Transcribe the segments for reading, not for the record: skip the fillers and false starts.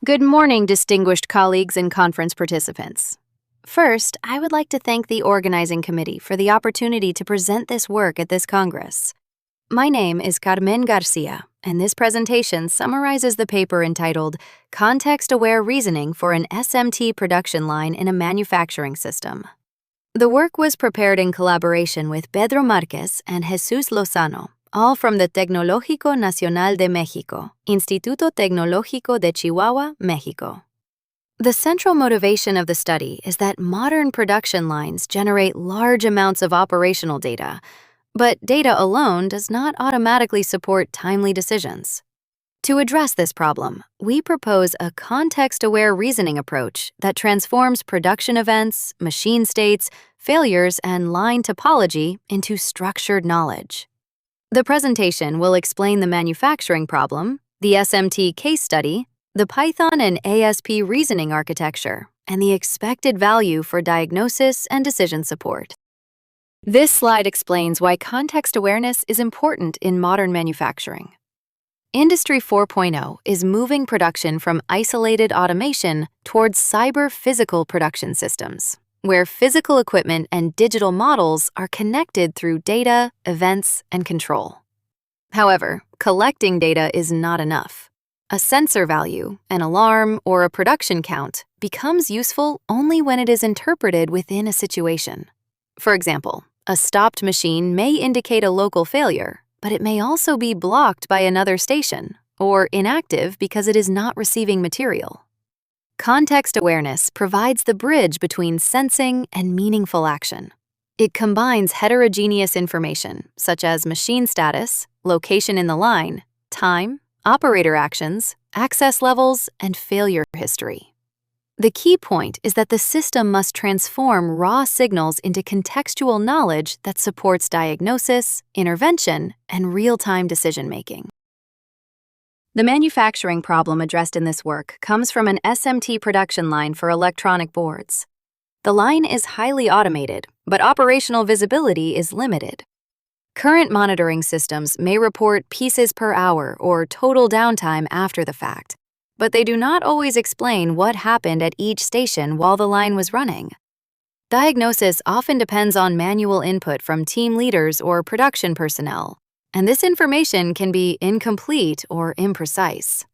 Good morning, distinguished colleagues and conference participants. First, I would like to thank the organizing committee for the opportunity to present this work at this Congress. My name is Carmen Garcia, and this presentation summarizes the paper entitled Context-Aware Reasoning for an SMT Production Line in a Manufacturing System. The work was prepared in collaboration with Pedro Marquez and Jesus Lozano, all from the Tecnológico Nacional de México, Instituto Tecnológico de Chihuahua, Mexico. The central motivation of the study is that modern production lines generate large amounts of operational data, but data alone does not automatically support timely decisions. To address this problem, we propose a context-aware reasoning approach that transforms production events, machine states, failures, and line topology into structured knowledge. The presentation will explain the manufacturing problem, the SMT case study, the Python and ASP reasoning architecture, and the expected value for diagnosis and decision support. This slide explains why context awareness is important in modern manufacturing. Industry 4.0 is moving production from isolated automation towards cyber-physical production systems, where physical equipment and digital models are connected through data, events, and control. However, collecting data is not enough. A sensor value, an alarm, or a production count becomes useful only when it is interpreted within a situation. For example, a stopped machine may indicate a local failure, but it may also be blocked by another station, or inactive because it is not receiving material. Context awareness provides the bridge between sensing and meaningful action. It combines heterogeneous information, such as machine status, location in the line, time, operator actions, access levels, and failure history. The key point is that the system must transform raw signals into contextual knowledge that supports diagnosis, intervention, and real-time decision-making. The manufacturing problem addressed in this work comes from an SMT production line for electronic boards. The line is highly automated, but operational visibility is limited. Current monitoring systems may report pieces per hour or total downtime after the fact, but they do not always explain what happened at each station while the line was running. Diagnosis often depends on manual input from team leaders or production personnel, and this information can be incomplete or imprecise.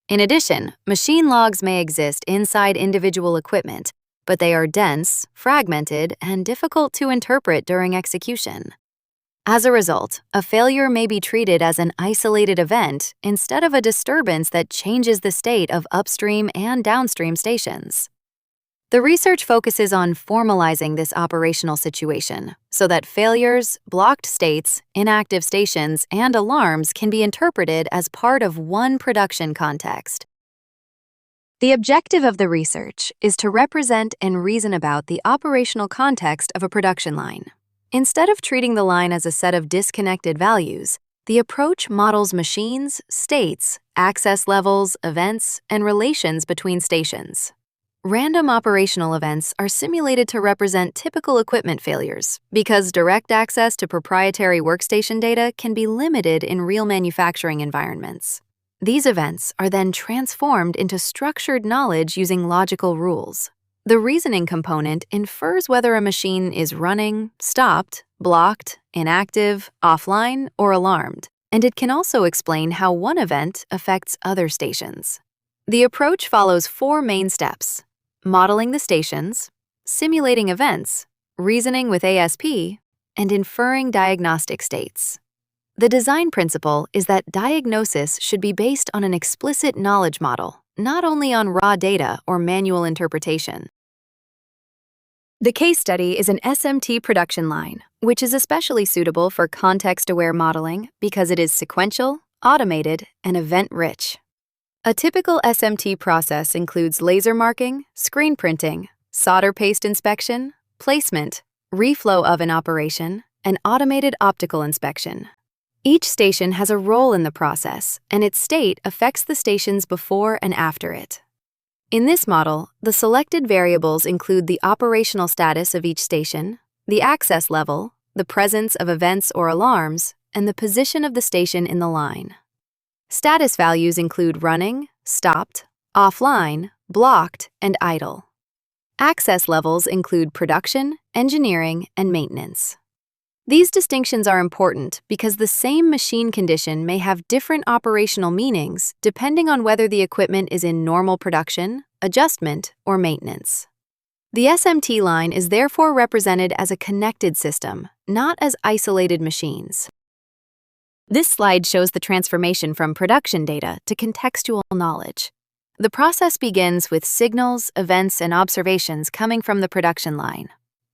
In addition, machine logs may exist inside individual equipment, but they are dense, fragmented, and difficult to interpret during execution. As a result, a failure may be treated as an isolated event instead of a disturbance that changes the state of upstream and downstream stations. The research focuses on formalizing this operational situation so that failures, blocked states, inactive stations, and alarms can be interpreted as part of one production context. The objective of the research is to represent and reason about the operational context of a production line. Instead of treating the line as a set of disconnected values, the approach models machines, states, access levels, events, and relations between stations. Random operational events are simulated to represent typical equipment failures because direct access to proprietary workstation data can be limited in real manufacturing environments. These events are then transformed into structured knowledge using logical rules. The reasoning component infers whether a machine is running, stopped, blocked, inactive, offline, or alarmed, and it can also explain how one event affects other stations. The approach follows 4 main steps: modeling the stations, simulating events, reasoning with ASP, and inferring diagnostic states. The design principle is that diagnosis should be based on an explicit knowledge model, not only on raw data or manual interpretation. The case study is an SMT production line, which is especially suitable for context-aware modeling because it is sequential, automated, and event-rich. A typical SMT process includes laser marking, screen printing, solder paste inspection, placement, reflow oven operation, and automated optical inspection. Each station has a role in the process, and its state affects the stations before and after it. In this model, the selected variables include the operational status of each station, the access level, the presence of events or alarms, and the position of the station in the line. Status values include running, stopped, offline, blocked, and idle. Access levels include production, engineering, and maintenance. These distinctions are important because the same machine condition may have different operational meanings depending on whether the equipment is in normal production, adjustment, or maintenance. The SMT line is therefore represented as a connected system, not as isolated machines. This slide shows the transformation from production data to contextual knowledge. The process begins with signals, events, and observations coming from the production line.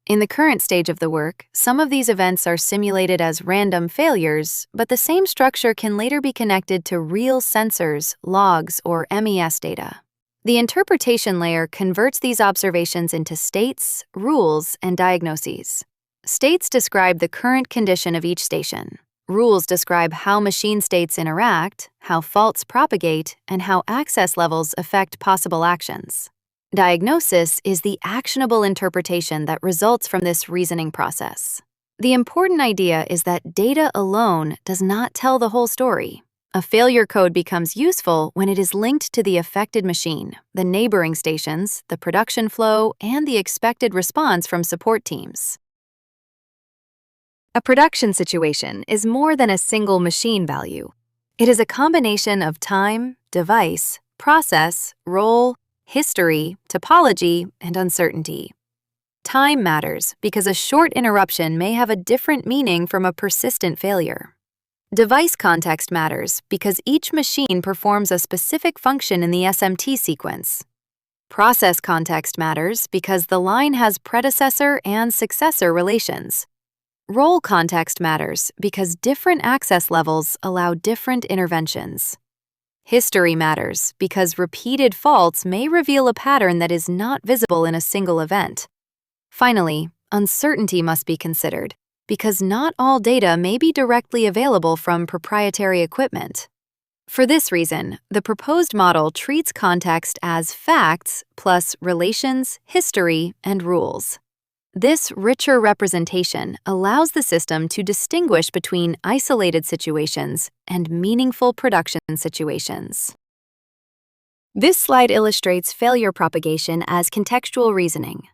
In the current stage of the work, some of these events are simulated as random failures, but the same structure can later be connected to real sensors, logs, or MES data. The interpretation layer converts these observations into states, rules, and diagnoses. States describe the current condition of each station. Rules describe how machine states interact, how faults propagate, and how access levels affect possible actions. Diagnosis is the actionable interpretation that results from this reasoning process. The important idea is that data alone does not tell the whole story. A failure code becomes useful when it is linked to the affected machine, the neighboring stations, the production flow, and the expected response from support teams. A production situation is more than a single machine value. It is a combination of time, device, process, role, history, topology, and uncertainty. Time matters because a short interruption may have a different meaning from a persistent failure. Device context matters because each machine performs a specific function in the SMT sequence. Process context matters because the line has predecessor and successor relations. Role context matters because different access levels allow different interventions. History matters because repeated faults may reveal a pattern that is not visible in a single event. Finally, uncertainty must be considered because not all data may be directly available from proprietary equipment. For this reason, the proposed model treats context as facts plus relations, history, and rules. This richer representation allows the system to distinguish between isolated situations and meaningful production situations. This slide illustrates failure propagation as contextual reasoning.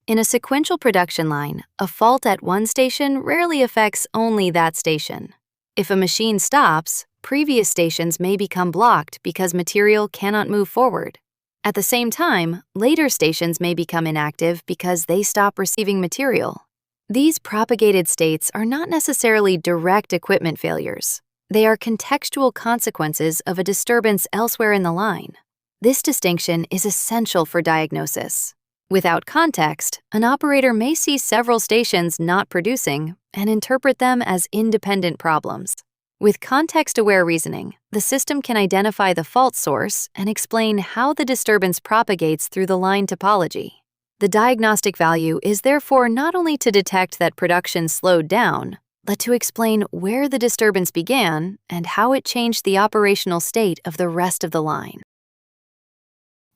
In a sequential production line, a fault at one station rarely affects only that station. If a machine stops, previous stations may become blocked because material cannot move forward. At the same time, later stations may become inactive because they stop receiving material. These propagated states are not necessarily direct equipment failures. They are contextual consequences of a disturbance elsewhere in the line. This distinction is essential for diagnosis. Without context, an operator may see several stations not producing and interpret them as independent problems. With context-aware reasoning, the system can identify the fault source and explain how the disturbance propagates through the line topology. The diagnostic value is therefore not only to detect that production slowed down, but to explain where the disturbance began and how it changed the operational state of the rest of the line.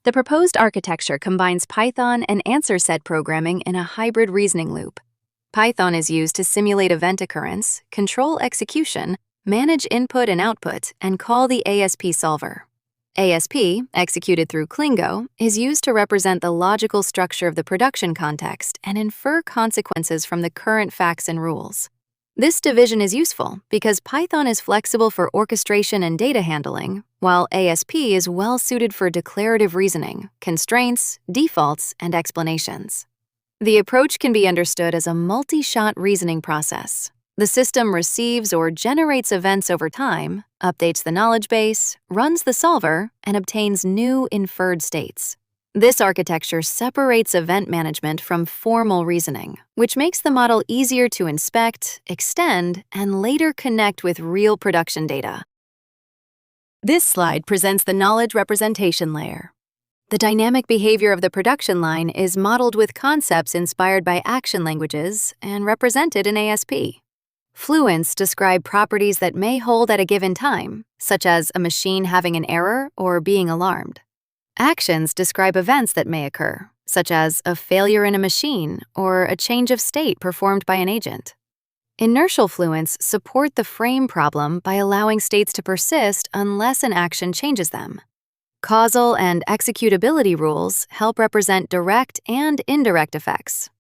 The proposed architecture combines Python and answer set programming in a hybrid reasoning loop. Python is used to simulate event occurrence, control execution, manage input and output, and call the ASP solver. ASP, executed through Klingo, is used to represent the logical structure of the production context and infer consequences from the current facts and rules. This division is useful because Python is flexible for orchestration and data handling, while ASP is well suited for declarative reasoning, constraints, defaults, and explanations. The approach can be understood as a multi-shot reasoning process. The system receives or generates events over time, updates the knowledge base, runs the solver, and obtains new inferred states. This architecture separates event management from formal reasoning, which makes the model easier to inspect, extend, and later connect with real production data. This slide presents the knowledge representation layer. The dynamic behavior of the production line is modeled with concepts inspired by action languages and represented in ASP. Fluents describe properties that may hold at a given time, such as a machine having an error or being alarmed. Actions describe events that may occur, such as a failure in a machine or a change of state performed by an agent. Inertial fluents support the frame problem by allowing states to persist unless an action changes them. Causal and executability rules help represent direct and indirect effects.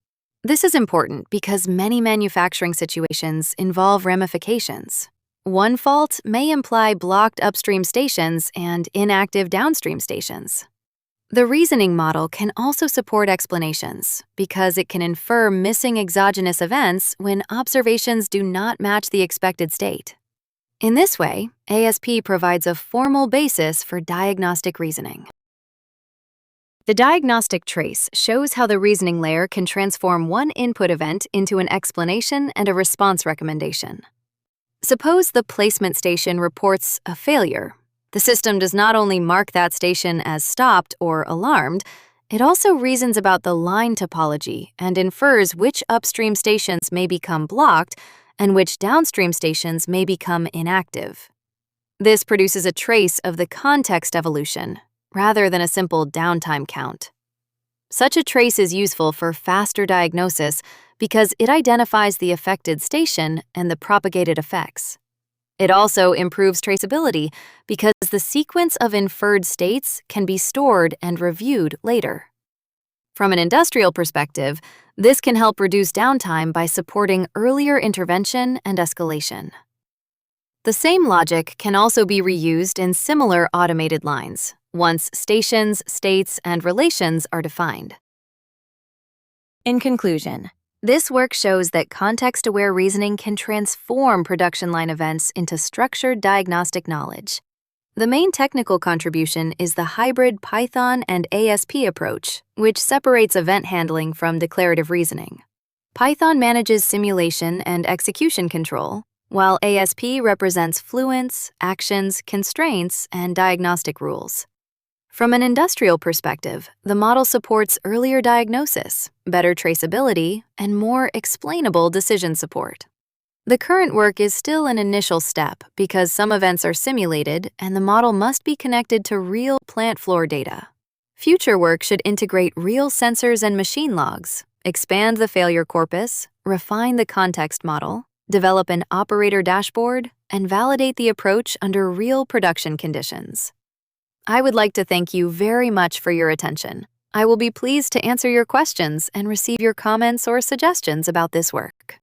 This is important because many manufacturing situations involve ramifications. One fault may imply blocked upstream stations and inactive downstream stations. The reasoning model can also support explanations because it can infer missing exogenous events when observations do not match the expected state. In this way, ASP provides a formal basis for diagnostic reasoning. The diagnostic trace shows how the reasoning layer can transform one input event into an explanation and a response recommendation. Suppose the placement station reports a failure. The system does not only mark that station as stopped or alarmed, it also reasons about the line topology and infers which upstream stations may become blocked and which downstream stations may become inactive. This produces a trace of the context evolution, rather than a simple downtime count. Such a trace is useful for faster diagnosis because it identifies the affected station and the propagated effects. It also improves traceability because the sequence of inferred states can be stored and reviewed later. From an industrial perspective, this can help reduce downtime by supporting earlier intervention and escalation. The same logic can also be reused in similar automated lines, once stations, states, and relations are defined. In conclusion, this work shows that context-aware reasoning can transform production line events into structured diagnostic knowledge. The main technical contribution is the hybrid Python and ASP approach, which separates event handling from declarative reasoning. Python manages simulation and execution control, while ASP represents fluence, actions, constraints, and diagnostic rules. From an industrial perspective, the model supports earlier diagnosis, better traceability, and more explainable decision support. The current work is still an initial step because some events are simulated and the model must be connected to real plant floor data. Future work should integrate real sensors and machine logs, expand the failure corpus, refine the context model, develop an operator dashboard, and validate the approach under real production conditions. I would like to thank you very much for your attention. I will be pleased to answer your questions and receive your comments or suggestions about this work.